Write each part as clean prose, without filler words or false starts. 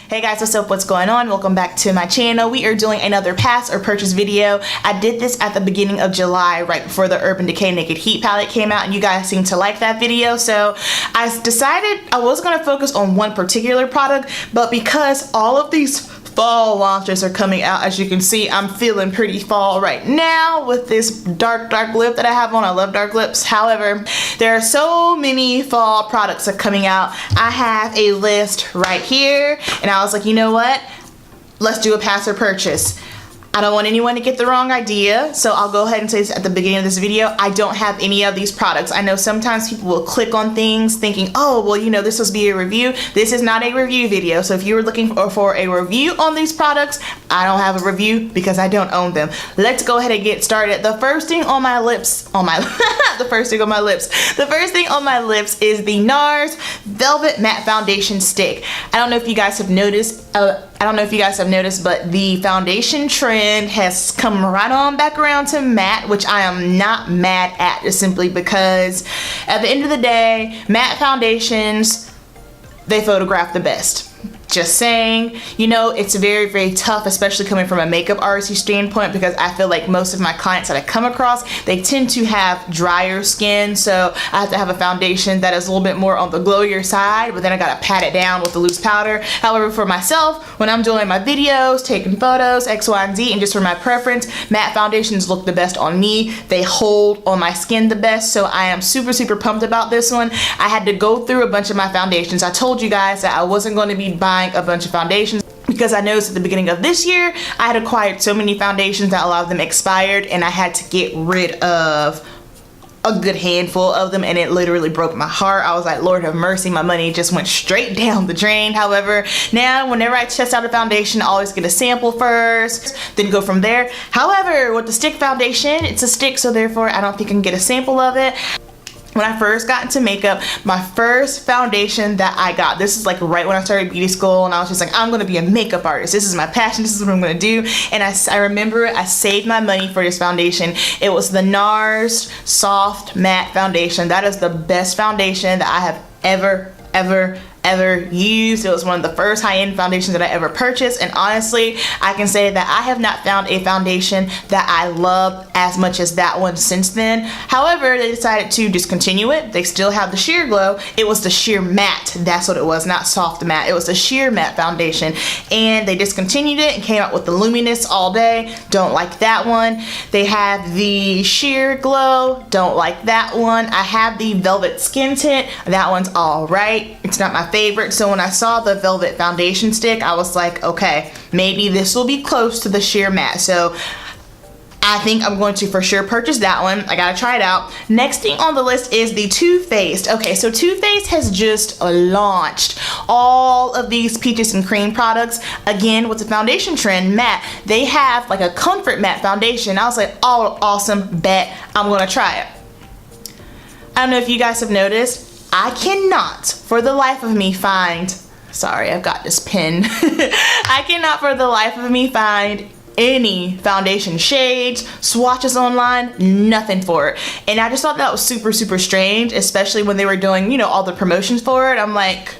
Hey guys, what's up? What's going on? Welcome back to my channel. We are doing another pass or purchase video. I did this at the beginning of July, right before the Urban Decay Naked Heat palette came out, and you guys seem to like that video. So I decided I was going to focus on one particular product, but because all of these fall launches are coming out, as you can see, I'm feeling pretty fall right now with this dark lip that I have on. I love dark lips. However, there are so many fall products that are coming out. I have a list right here, and I was like, you know what? Let's do a pass or purchase. I don't want anyone to get the wrong idea, so I'll go ahead and say this at the beginning of this video. I don't have any of these products. I know sometimes people will click on things thinking, oh, well, you know, this must be a review. This is not a review video, so if you were looking for a review on these products, I don't have a review because I don't own them. Let's go ahead and get started. The first thing on my lips, the first thing on my lips is the NARS Velvet Matte Foundation Stick. I don't know if you guys have noticed, but the foundation trend has come right on back around to matte, which I am not mad at, just simply because at the end of the day, matte foundations, they photograph the best. Just saying, you know, it's very, very tough, especially coming from a makeup artist standpoint, because I feel like most of my clients that I come across, they tend to have drier skin, so I have to have a foundation that is a little bit more on the glowier side, but then I gotta pat it down with the loose powder. However, for myself, when I'm doing my videos, taking photos, X, Y, and Z, and just for my preference, matte foundations look the best on me. They hold on my skin the best, so I am super, super pumped about this one. I had to go through a bunch of my foundations. I told you guys that I wasn't going to be buying a bunch of foundations because I noticed at the beginning of this year I had acquired so many foundations that a lot of them expired, and I had to get rid of a good handful of them, and it literally broke my heart. I was like, Lord have mercy, my money just went straight down the drain. However, now whenever I test out a foundation, I always get a sample first, then go from there. However, with the stick foundation, it's a stick, so therefore I don't think I can get a sample of it. When I first got into makeup, my first foundation that I got, this is like right when I started beauty school, and I was just like, I'm gonna be a makeup artist. This is my passion, this is what I'm gonna do. And I remember I saved my money for this foundation. It was the NARS Soft Matte Foundation. That is the best foundation that I have ever used. It was one of the first high-end foundations that I ever purchased, and honestly, I can say that I have not found a foundation that I love as much as that one since then. However, they decided to discontinue it. They still have the sheer glow. It was the sheer matte, that's what it was, not soft matte. It was the sheer matte foundation, and they discontinued it and came out with the luminous all day. Don't like that one. They have the sheer glow. Don't like that one. I have the velvet skin tint. That one's all right. It's not my favorite. So when I saw the velvet foundation stick, I was like, okay, maybe this will be close to the sheer matte. So I think I'm going to for sure purchase that one. I gotta try it out. Next thing on the list is the Too Faced. Okay, so Too Faced has just launched all of these peaches and cream products. Again, with the foundation trend, matte, they have like a comfort matte foundation. I was like, oh, awesome, bet, I'm gonna try it. I don't know if you guys have noticed, I cannot for the life of me find, sorry, I've got this pen. I cannot for the life of me find any foundation shades, swatches online, nothing for it. And I just thought that was super, super strange, especially when they were doing, you know, all the promotions for it. I'm like,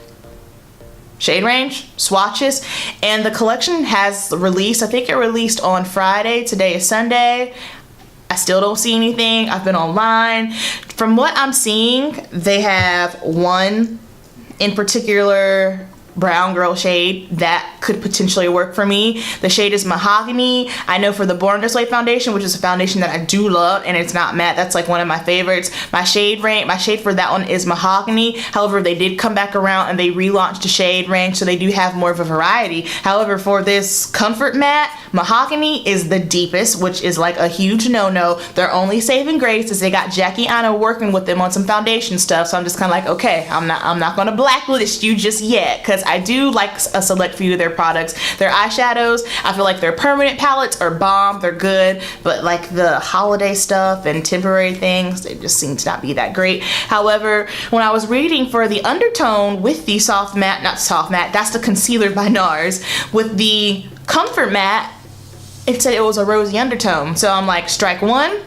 shade range, swatches, and the collection has released, I think it released on Friday, today is Sunday. I still don't see anything. I've been online. From what I'm seeing, they have one in particular brown girl shade that could potentially work for me. The shade is Mahogany. I know for the Born This Way foundation, which is a foundation that I do love, and it's not matte, that's like one of my favorites. My shade for that one is Mahogany. However, they did come back around and they relaunched the shade range, so they do have more of a variety. However, for this comfort matte, Mahogany is the deepest, which is like a huge no-no. Their only saving grace is they got Jackie Anna working with them on some foundation stuff, so I'm just kind of like, okay, I'm not gonna blacklist you just yet, because I do like a select few of their products. Their eyeshadows, I feel like their permanent palettes are bomb, they're good, but like the holiday stuff and temporary things, they just seem to not be that great. However, when I was reading for the Undertone with the soft matte, not soft matte, that's the concealer by NARS, with the comfort matte, it said it was a rosy undertone. So I'm like, strike one,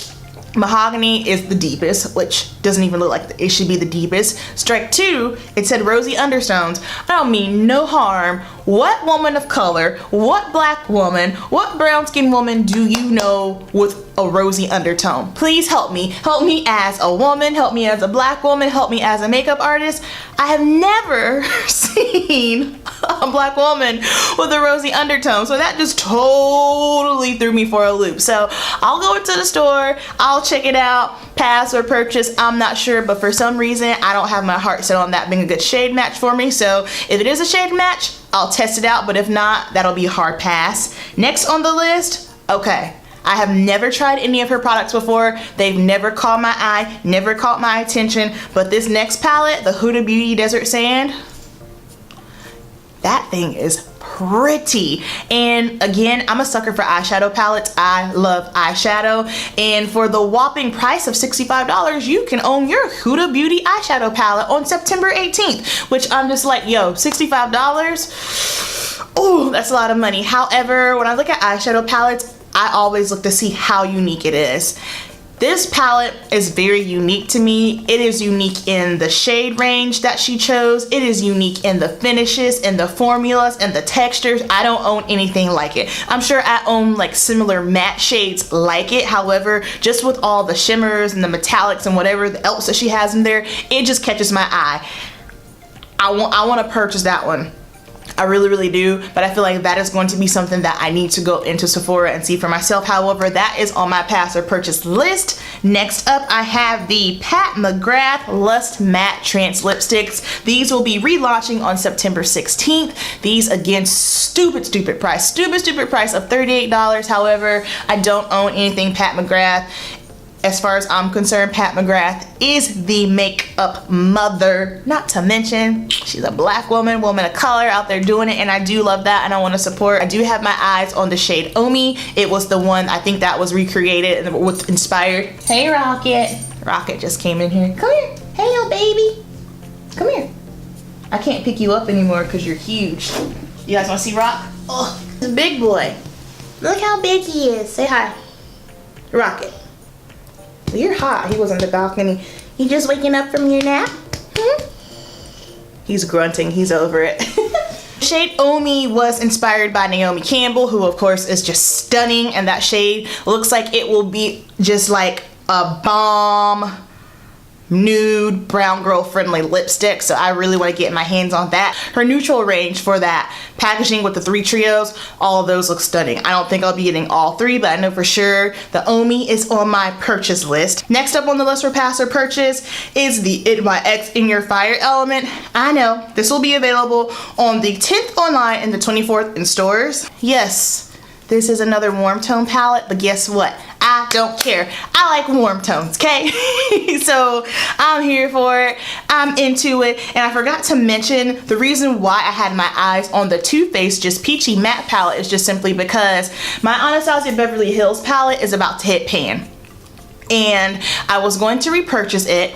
Mahogany is the deepest, which doesn't even look like it should be the deepest. Strike two, it said rosy undertones. I don't mean no harm what woman of color, what black woman, what brown skinned woman do you know with a rosy undertone? Please help me. Help me as a woman, help me as a black woman, help me as a makeup artist. I have never seen a black woman with a rosy undertone, so that just totally threw me for a loop. So I'll go into the store, I'll check it out, pass or purchase, I'm not sure, but for some reason I don't have my heart set on that being a good shade match for me. So if it is a shade match, I'll test it out, but if not, that'll be a hard pass. Next on the list, okay, I have never tried any of her products before. They've never caught my eye, never caught my attention, but this next palette, the Huda Beauty Desert Sand, that thing is pretty. And again, I'm a sucker for eyeshadow palettes. I love eyeshadow, and for the whopping price of $65, you can own your Huda Beauty eyeshadow palette on September 18th, which I'm just like, yo, $65? Oh, that's a lot of money. However, when I look at eyeshadow palettes, I always look to see how unique it is. This palette is very unique to me. It is unique in the shade range that she chose. It is unique in the finishes, in the formulas, and the textures. I don't own anything like it. I'm sure I own like similar matte shades like it. However, just with all the shimmers and the metallics and whatever else that she has in there, it just catches my eye. I want to purchase that one. I really, really do, but I feel like that is going to be something that I need to go into Sephora and see for myself. However, that is on my pass or purchase list. Next up, I have the Pat McGrath Lust Matte Trance Lipsticks. These will be relaunching on September 16th. These, again, stupid price of $38. However, I don't own anything Pat McGrath. As far as I'm concerned, Pat McGrath is the makeup mother, not to mention she's a black woman of color out there doing it, and I do love that and I want to support. I do have my eyes on the shade Omi. It was the one, I think that was recreated and was inspired. Hey Rocket. Rocket just came in here. Come here. Hey little baby. Come here. I can't pick you up anymore because you're huge. You guys want to see Rock? Oh, he's a big boy. Look how big he is. Say hi. Rocket. You're hot. He was on the balcony. You just waking up from your nap? He's grunting. He's over it. Shade Omi was inspired by Naomi Campbell, who of course is just stunning, and that shade looks like it will be just like a bomb nude brown girl friendly lipstick, so I really want to get my hands on that. Her neutral range for that packaging with the 3 trios, all of those look stunning. I don't think I'll be getting all 3, but I know for sure the Omi is on my purchase list. Next up on the list for pass or purchase is the NYX In Your Fire Element. I know this will be available on the 10th online and the 24th in stores. Yes, this is another warm tone palette, but guess what? I don't care. I like warm tones, okay? So I'm here for it. I'm into it. And I forgot to mention the reason why I had my eyes on the Too Faced Just Peachy Matte palette is just simply because my Anastasia Beverly Hills palette is about to hit pan. And I was going to repurchase it,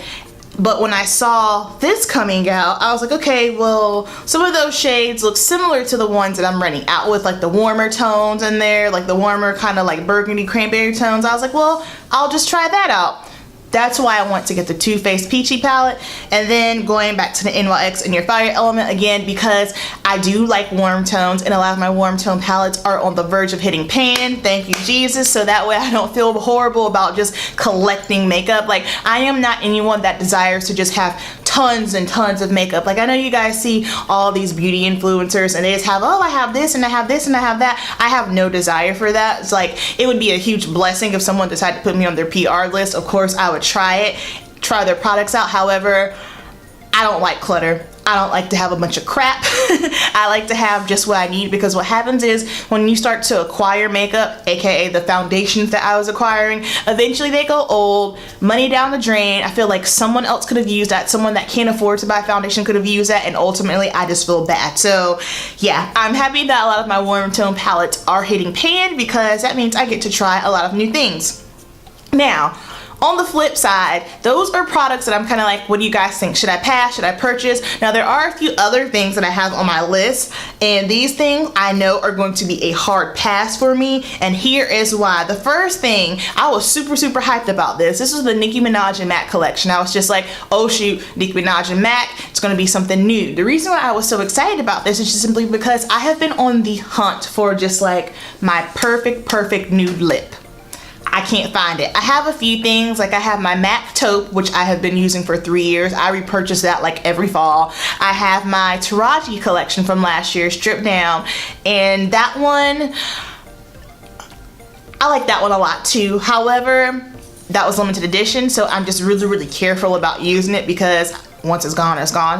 but when I saw this coming out, I was like, okay, well, some of those shades look similar to the ones that I'm running out with, like the warmer tones in there, like the warmer kind of like burgundy cranberry tones. I was like, well, I'll just try that out. That's why I want to get the Too Faced Peachy palette. And then going back to the NYX In Your Fire Element again, because I do like warm tones and a lot of my warm tone palettes are on the verge of hitting pan. Thank you, Jesus. So that way I don't feel horrible about just collecting makeup. Like, I am not anyone that desires to just have tons and tons of makeup. Like, I know you guys see all these beauty influencers and they just have, oh, I have this and I have this and I have that. I have no desire for that. It's like, it would be a huge blessing if someone decided to put me on their PR list. Of course, I would try their products out. However, I don't like clutter. I don't like to have a bunch of crap. I like to have just what I need, because what happens is when you start to acquire makeup, aka the foundations that I was acquiring, eventually they go old, money down the drain. I feel like someone else could have used that, someone that can't afford to buy foundation could have used that, and ultimately I just feel bad. So yeah, I'm happy that a lot of my warm tone palettes are hitting pan, because that means I get to try a lot of new things. Now, On the flip side, those are products that I'm kind of like, what do you guys think? Should I pass? Should I purchase? Now there are a few other things that I have on my list, and these things I know are going to be a hard pass for me, and here is why. The first thing, I was super hyped about this. This was the Nicki Minaj and MAC collection. I was just like, oh shoot, Nicki Minaj and MAC, it's gonna be something new. The reason why I was so excited about this is just simply because I have been on the hunt for just like my perfect nude lip. I can't find it. I have a few things, like I have my MAC taupe, which I have been using for 3 years. I repurchase that like every fall. I have my Taraji collection from last year, stripped down, and that one, I like that one a lot too. However, that was limited edition, so I'm just really careful about using it because once it's gone,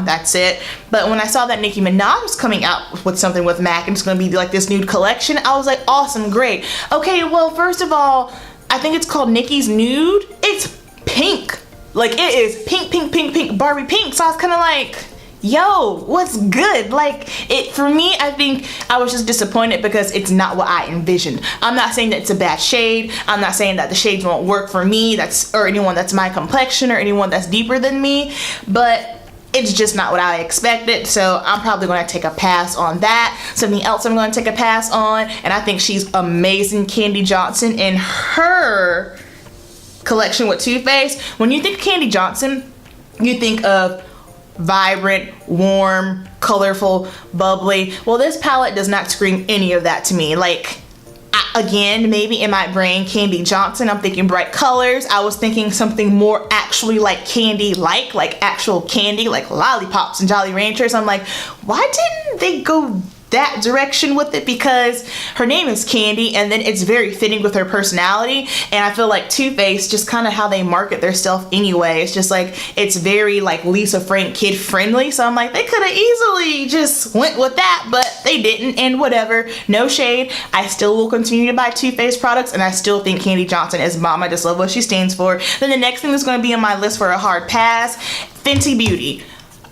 that's it. But when I saw that Nicki Minaj was coming out with something with MAC and it's gonna be like this nude collection, I was like, awesome, great. Okay, well, first of all, I think it's called Nicki's Nude. It's pink. Like, it is pink, Barbie pink. So I was kind of like, yo, what's good? Like, for me, I think I was just disappointed because it's not what I envisioned. I'm not saying that it's a bad shade. I'm not saying that the shades won't work for me, or anyone that's my complexion, or anyone that's deeper than me, but it's just not what I expected, so I'm probably going to take a pass on that. Something else I'm going to take a pass on, and I think she's amazing, Candy Johnson, in her collection with Too Faced. When you think Candy Johnson, you think of vibrant, warm, colorful, bubbly. Well, this palette does not scream any of that to me. Like, again, maybe in my brain, Candy Johnson, I'm thinking bright colors. I was thinking something more actually like candy, like actual candy, like lollipops and Jolly Ranchers. I'm like, why didn't they go that direction with it? Because her name is Candy, and then it's very fitting with her personality, and I feel like Too Faced, just kind of how they market their stuff anyway, it's just like, it's very like Lisa Frank kid friendly, so I'm like, they could have easily just went with that, but they didn't, and whatever. No shade, I still will continue to buy Too Faced products, and I still think Candy Johnson is bomb. I just love what she stands for. Then the next thing that's going to be on my list for a hard pass, Fenty Beauty.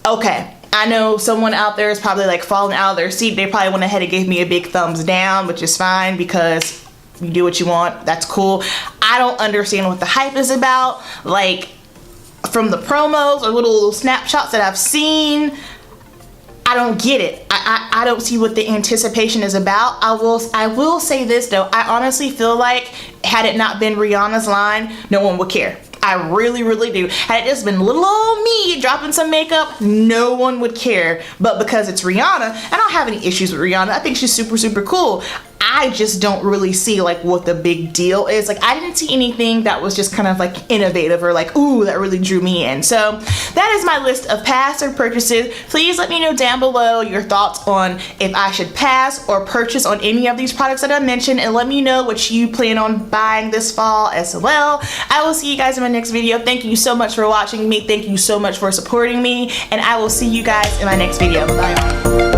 Okay, I know someone out there is probably like falling out of their seat. They probably went ahead and gave me a big thumbs down, which is fine because you do what you want. That's cool. I don't understand what the hype is about. Like, from the promos or little snapshots that I've seen, I don't get it. I don't see what the anticipation is about. I will say this though. I honestly feel like had it not been Rihanna's line, no one would care. I really do. Had it just been little old me dropping some makeup, no one would care. But because it's Rihanna, I don't have any issues with Rihanna. I think she's super cool. I just don't really see like what the big deal is. Like, I didn't see anything that was just kind of like innovative or like, ooh, that really drew me in. So that is my list of pass or purchases. Please let me know down below your thoughts on if I should pass or purchase on any of these products that I mentioned, and let me know what you plan on buying this fall as well. I will see you guys in my next video. Thank you so much for watching me. Thank you so much for supporting me, and I will see you guys in my next video. Bye.